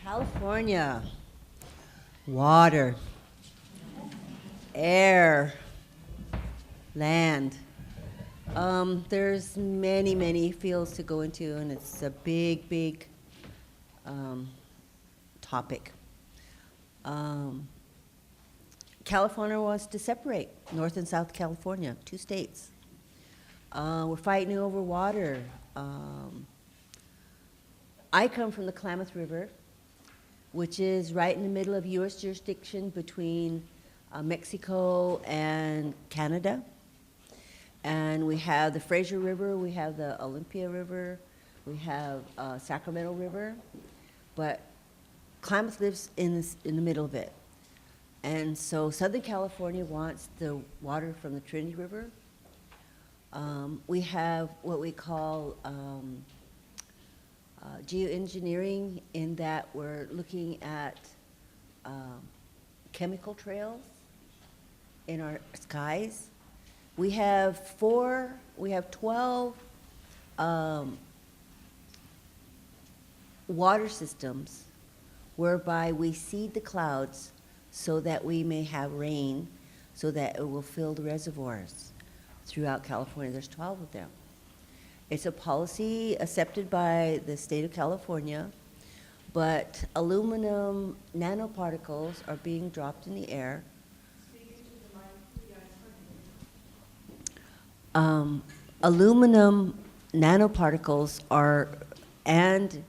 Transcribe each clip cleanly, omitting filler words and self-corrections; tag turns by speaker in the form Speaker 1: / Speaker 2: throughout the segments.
Speaker 1: California, water, air, land. There's many, many fields to go into, and it's a big, big um, topic. Um, California wants to separate North and South California, two states. We're fighting over water. I come from the Klamath River, which is right in the middle of U.S. jurisdiction between Mexico and Canada. And we have the Fraser River, we have the Olympia River, we have Sacramento River, but Klamath lives in the middle of it. And so Southern California wants the water from the Trinity River. We have what we call geoengineering, in that we're looking at chemical trails in our skies. We have 12 water systems whereby we seed the clouds so that we may have rain, so that it will fill the reservoirs throughout California. There's 12 of them. It's a policy accepted by the state of California, but aluminum nanoparticles are being dropped in the air. Aluminum nanoparticles and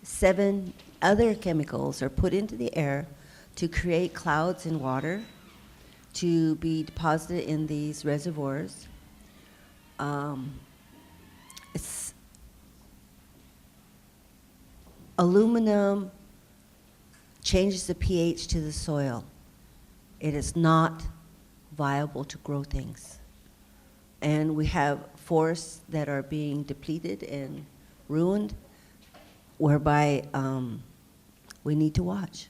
Speaker 1: 7 other chemicals are put into the air to create clouds in water to be deposited in these reservoirs. Aluminum changes the pH to the soil. It is not viable to grow things. And we have forests that are being depleted and ruined, whereby we need to watch.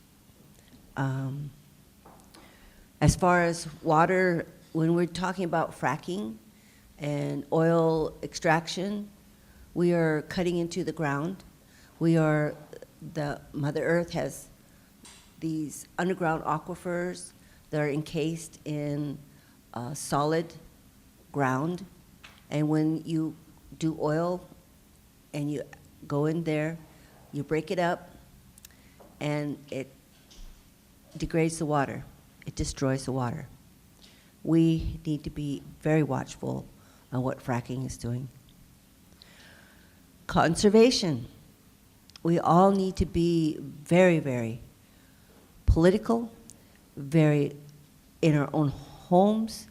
Speaker 1: As far as water, when we're talking about fracking and oil extraction, we are cutting into the ground. The Mother Earth has these underground aquifers that are encased in solid ground. And when you do oil and you go in there, you break it up and it degrades the water. It destroys the water. We need to be very watchful on what fracking is doing. Conservation. We all need to be very, very political, very in our own homes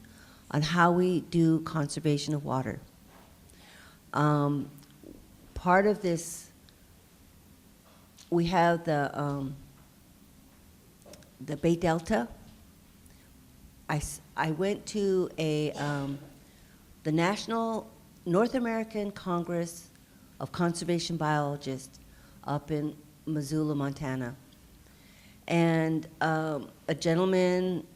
Speaker 1: on how we do conservation of water. Part of this, we have the Bay Delta. I went to the National North American Congress of Conservation Biologists up in Missoula, Montana. And a gentleman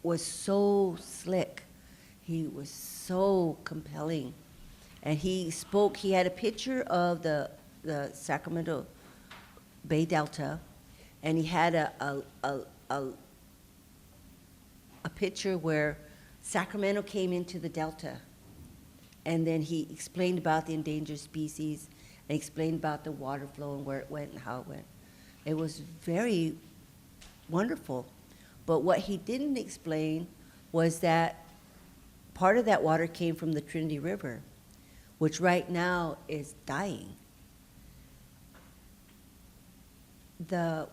Speaker 1: was so slick. He was so compelling. And he spoke, he had a picture of the Sacramento Bay Delta, and he had a picture where Sacramento came into the Delta. And then he explained about the endangered species and explained about the water flow and where it went and how it went. It was very wonderful. But what he didn't explain was that part of that water came from the Trinity River, which right now is dying. They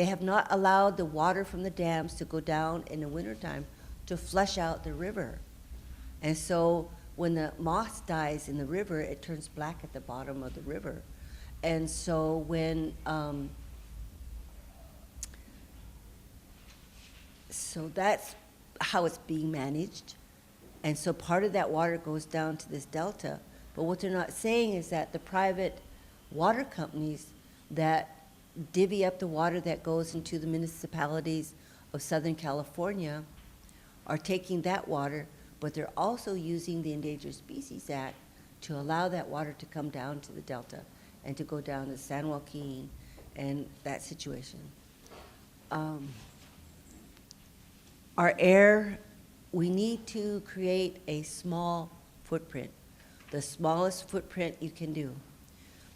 Speaker 1: have not allowed the water from the dams to go down in the wintertime to flush out the river. And so when the moss dies in the river, it turns black at the bottom of the river. And so so that's how it's being managed. And so part of that water goes down to this delta. But what they're not saying is that the private water companies that divvy up the water that goes into the municipalities of Southern California are taking that water, but they're also using the Endangered Species Act to allow that water to come down to the delta and to go down to San Joaquin and that situation. Our air, we need to create a small footprint, the smallest footprint you can do.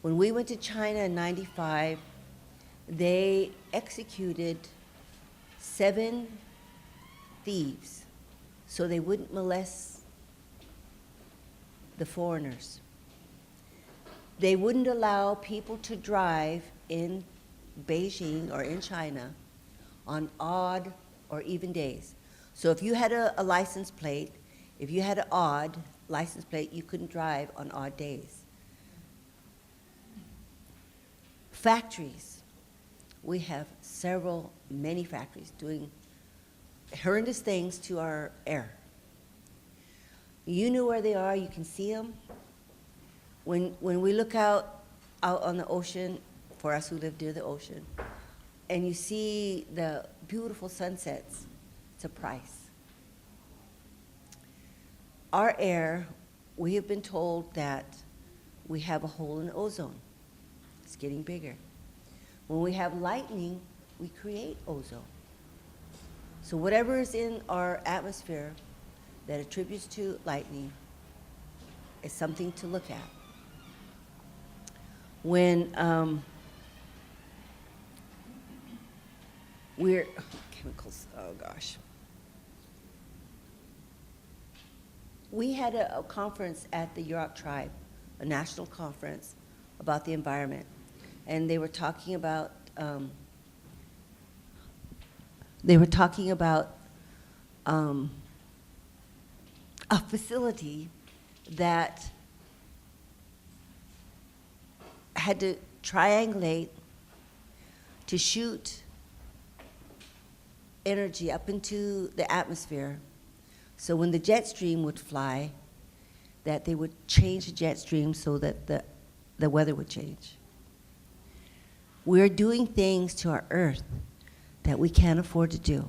Speaker 1: When we went to China in '95, they executed 7 thieves so they wouldn't molest the foreigners. They wouldn't allow people to drive in Beijing or in China on odd or even days. So if you had a license plate, if you had an odd license plate, you couldn't drive on odd days. Factories. We have many factories doing horrendous things to our air. You know where they are, you can see them. When we look out on the ocean, for us who live near the ocean, and you see the beautiful sunsets, it's a price. Our air, we have been told that we have a hole in ozone. It's getting bigger. When we have lightning, we create ozone. So whatever is in our atmosphere that attributes to lightning is something to look at. When chemicals, oh gosh. We had a conference at the Yurok tribe, a national conference about the environment. And they were talking about a facility that had to triangulate to shoot energy up into the atmosphere. So when the jet stream would fly, that they would change the jet stream so that the weather would change. We're doing things to our earth that we can't afford to do.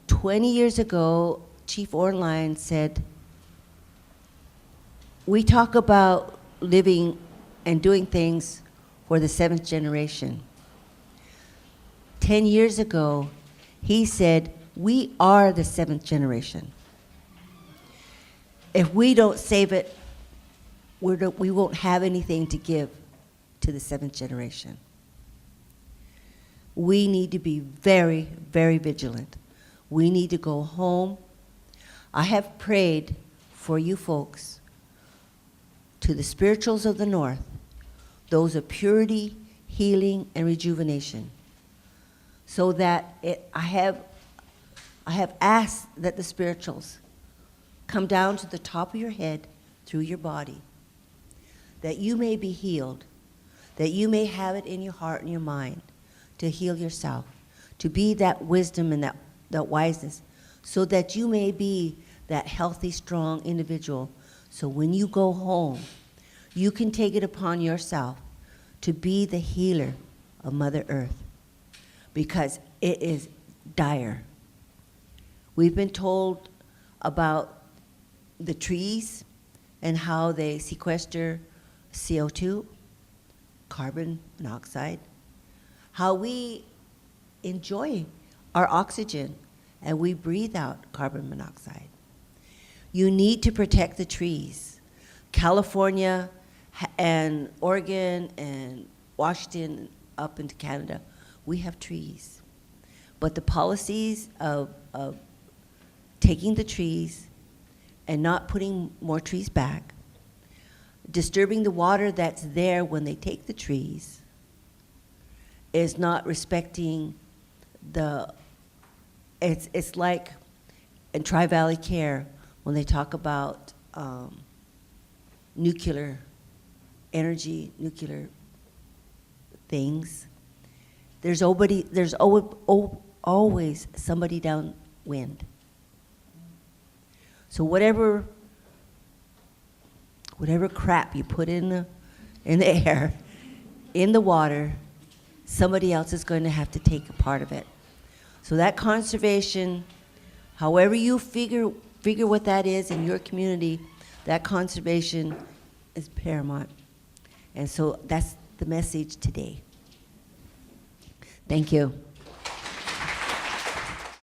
Speaker 1: 20 years ago, Chief Orline said, we talk about living and doing things for the 7th generation. 10 years ago, he said, we are the 7th generation. If we don't save it, we won't have anything to give to the 7th generation. We need to be very, very vigilant. We need to go home. I have prayed for you folks, to the spirituals of the North, those of purity, healing, and rejuvenation, so that I have asked that the spirituals come down to the top of your head through your body, that you may be healed, that you may have it in your heart and your mind to heal yourself, to be that wisdom and that wiseness, so that you may be that healthy, strong individual. So when you go home, you can take it upon yourself to be the healer of Mother Earth, because it is dire. We've been told about the trees and how they sequester CO2, carbon monoxide, how we enjoy our oxygen and we breathe out carbon monoxide. You need to protect the trees. California and Oregon and Washington up into Canada, we have trees. But the policies of taking the trees and not putting more trees back, disturbing the water that's there when they take the trees, is not respecting it's like in Tri-Valley Care when they talk about nuclear energy, nuclear things. There's always somebody downwind. So whatever crap you put in the air, in the water, somebody else is going to have to take a part of it. So that conservation, however you figure what that is in your community, that conservation is paramount. And so that's the message today. Thank you.